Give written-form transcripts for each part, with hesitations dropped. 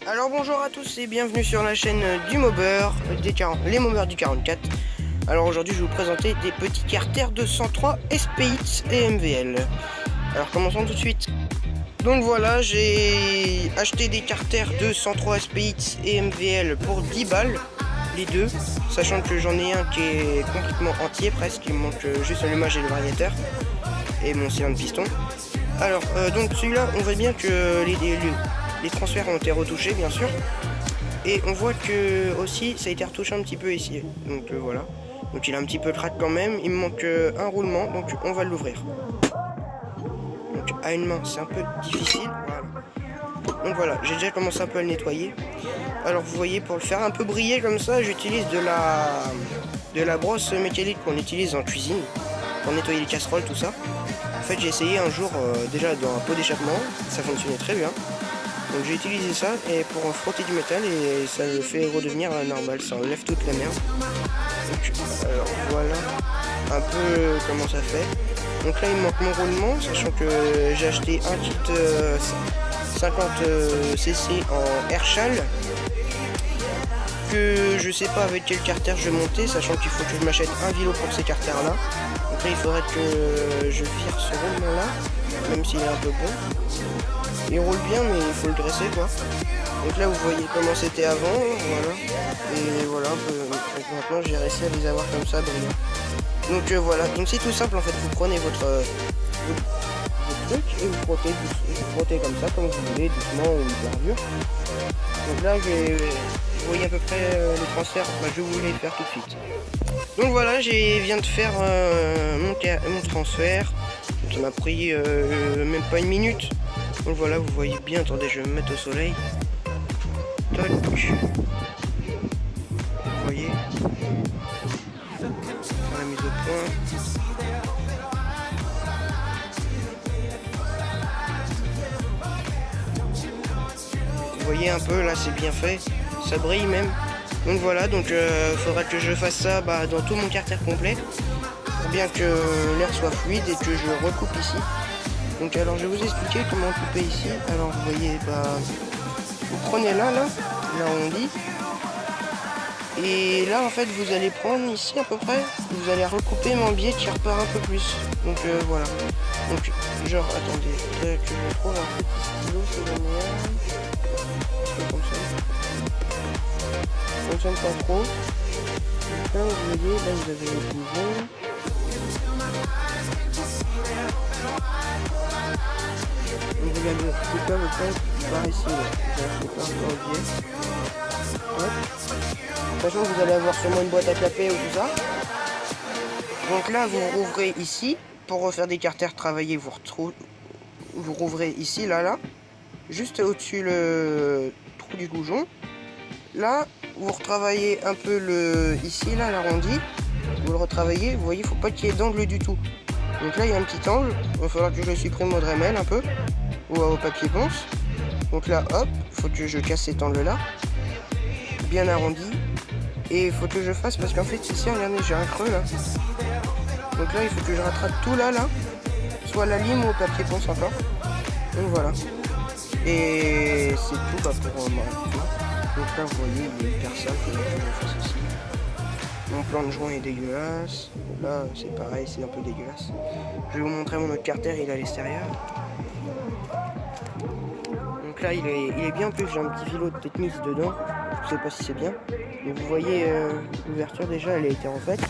Alors bonjour à tous et bienvenue sur la chaîne du Mobber, les Mobbers du 44. Alors aujourd'hui je vais vous présenter des petits carters de 103 SPX et MVL. Alors commençons tout de suite. Donc voilà, j'ai acheté des carters de 103 SPX et MVL pour 10 balles, les deux, sachant que j'en ai un qui est complètement entier presque, il me manque juste l'allumage et le variateur, et mon cylindre piston. Alors donc celui-là, on voit bien que les transferts ont été retouchés bien sûr, et on voit que aussi ça a été retouché un petit peu ici, donc voilà. Donc il a un petit peu craque quand même, il me manque un roulement, donc on va l'ouvrir. Donc à une main c'est un peu difficile, voilà. Donc voilà, j'ai déjà commencé un peu à le nettoyer. Alors vous voyez, pour le faire un peu briller comme ça, j'utilise de la brosse métallique qu'on utilise en cuisine, pour nettoyer les casseroles, tout ça. En fait j'ai essayé un jour déjà dans un pot d'échappement, ça fonctionnait très bien. Donc j'ai utilisé ça et pour frotter du métal et ça le fait redevenir normal, ça enlève toute la merde. Donc alors voilà un peu comment ça fait. Donc là il me manque mon roulement, sachant que j'ai acheté un kit 50 cc en Herschel, que je sais pas avec quel carter je vais monter, sachant qu'il faut que je m'achète un vélo pour ces carters là. Donc là il faudrait que je vire ce roulement là, même s'il est un peu bon. Il roule bien mais il faut le dresser quoi. Donc là vous voyez comment c'était avant, voilà. Et voilà, donc maintenant j'ai réussi à les avoir comme ça brillants. Donc voilà, donc c'est tout simple en fait, vous prenez votre truc et vous frottez comme ça, comme vous voulez, doucement ou hyper dur. Donc là vous voyez à peu près les transferts, je vais vous les faire tout de suite. Donc voilà, je viens de faire mon transfert, ça m'a pris même pas une minute. Donc voilà, vous voyez bien, attendez, je vais me mettre au soleil. Toc. Vous voyez. Faire la mise au point. Vous voyez un peu, là c'est bien fait. Ça brille même. Donc voilà, donc faudra que je fasse ça dans tout mon carter complet. Pour bien que l'air soit fluide et que je recoupe ici. Donc alors je vais vous expliquer comment couper ici. Alors vous voyez, vous prenez là on dit. Et là en fait vous allez prendre ici à peu près, vous allez recouper mon biais qui repart un peu plus. Donc voilà. Donc genre attendez, que je trouve un petit stylo, c'est le meilleur. Comme ça. Ça fonctionne pas trop. Donc là vous voyez, là vous avez le bouton. Donc regardez, c'est comme par ici là. Vous pas un biais. Sachant que vous allez avoir sûrement une boîte à clapper ou tout ça. Donc là vous rouvrez ici. Pour refaire des carters travaillés, vous rouvrez ici, là. Juste au-dessus le trou du goujon. Là, vous retravaillez un peu ici, là, l'arrondi. Vous le retravaillez, vous voyez, il ne faut pas qu'il y ait d'angle du tout. Donc là, il y a un petit angle. Il va falloir que je le supprime au Dremel un peu. Ou au papier ponce. Donc là, hop, il faut que je casse cet angle-là. Bien arrondi. Et il faut que je fasse, parce qu'en fait, ici, regardez, j'ai un creux, là. Donc là, il faut que je rattrape tout là. Soit la lime ou au papier ponce encore. Donc voilà. Et c'est tout pour moi. Donc là, vous voyez, il est hyper sale. Il faut que je fasse aussi. Mon plan de joint est dégueulasse. Là, c'est pareil, c'est un peu dégueulasse. Je vais vous montrer mon autre carter, il est à l'extérieur. Donc là, il est bien plus. J'ai un petit filo de Technics dedans. Je sais pas si c'est bien. Donc vous voyez, l'ouverture déjà, elle a été refaite.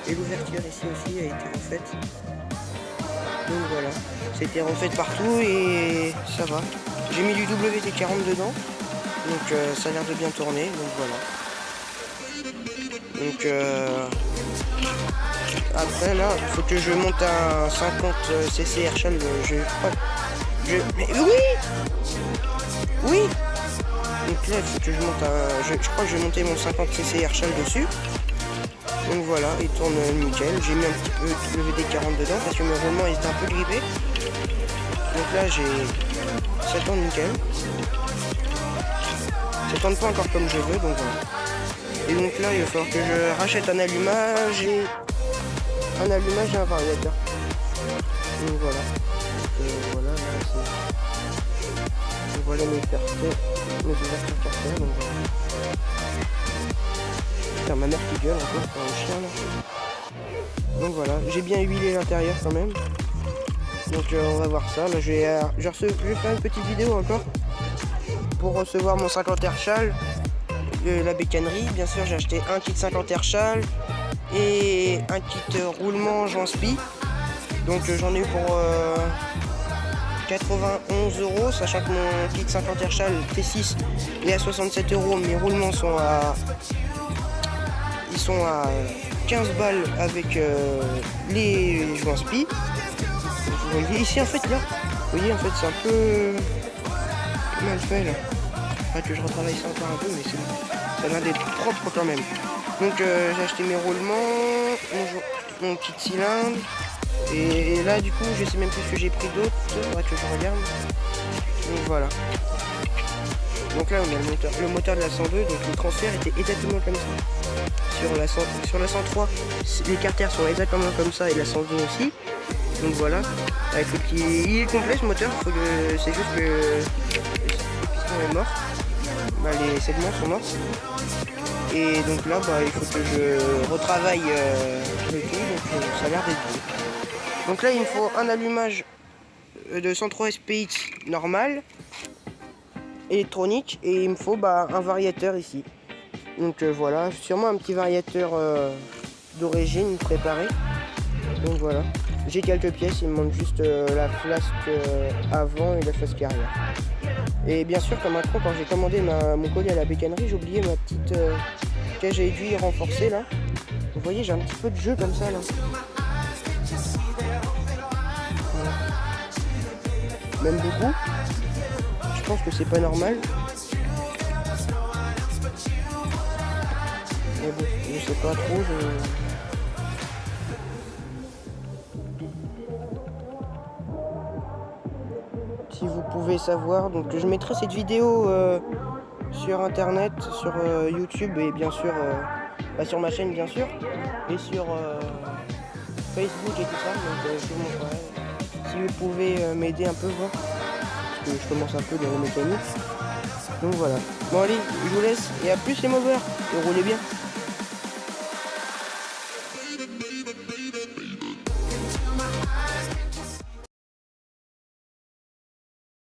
Et l'ouverture ici aussi a été refaite. Donc voilà, c'était refait partout et ça va. J'ai mis du WD-40 dedans, donc ça a l'air de bien tourner, donc voilà. Donc après là, il faut que je monte un 50 cc Herschel, mais oui. Donc là, il faut que je monte je crois que je vais monter mon 50 cc Herschel dessus. Donc voilà, il tourne nickel. J'ai mis un petit peu de WD-40 dedans parce que mes roulements étaient un peu grippés. Donc là ça tourne nickel. Ça tourne pas encore comme je veux, donc voilà. Et donc là il va falloir que je rachète un allumage et un variateur. Donc voilà. voilà, là c'est... Voilà mes carters, mes ouvertures carters, donc voilà. Putain, ma mère qui gueule encore, c'est un chien là. Donc voilà, j'ai bien huilé l'intérieur quand même. Donc on va voir ça. Là je vais faire une petite vidéo encore pour recevoir mon 50 air châle de la bécannerie. Bien sûr j'ai acheté un kit 50 air châle et un kit roulement joint spi. Donc j'en ai eu pour 91 €, sachant que mon kit 50 air châle T6 est à 67 €. Mes roulements sont à 15 balles avec les joints spi. Vous voyez ici en fait là, vous voyez en fait c'est un peu mal fait là. Enfin que je retravaille ça encore un peu, mais c'est ça a l'air d'être propre quand même. Donc j'ai acheté mes roulements, mon kit cylindre. Et là du coup je sais même plus ce que j'ai pris d'autre, faudrait que je regarde. Donc voilà. Donc là on a le moteur de la 102, donc le transfert était exactement comme ça. Sur la 103, les carters sont exactement comme ça et la 102 aussi. Donc voilà, avec le petit... il est complet ce moteur, c'est juste que le piston est mort. Bah, les segments sont morts. Et donc là bah, il faut que je retravaille le tout, donc ça a l'air d'être bon. Donc là il me faut un allumage de 103 SPX normal, électronique, et il me faut bah, un variateur ici. Donc voilà, sûrement un petit variateur d'origine préparé. Donc voilà, j'ai quelques pièces, il me manque juste la flasque avant et la flasque arrière. Et bien sûr comme un con, quand j'ai commandé mon colis à la bécannerie, j'ai oublié ma petite cage à aiguille renforcée là. Vous voyez, j'ai un petit peu de jeu comme ça là. Voilà. Même beaucoup. Je pense que c'est pas normal. Mais bon, je sais pas trop. Si vous pouvez savoir, donc je mettrai cette vidéo sur internet, sur YouTube et bien sûr sur ma chaîne bien sûr, et sur Facebook et tout ça. Donc je vous montrerai. Si vous pouvez m'aider un peu, voir, parce que je commence un peu dans la mécanique. Donc voilà. Bon allez, je vous laisse et à plus les moveurs, et roulez bien.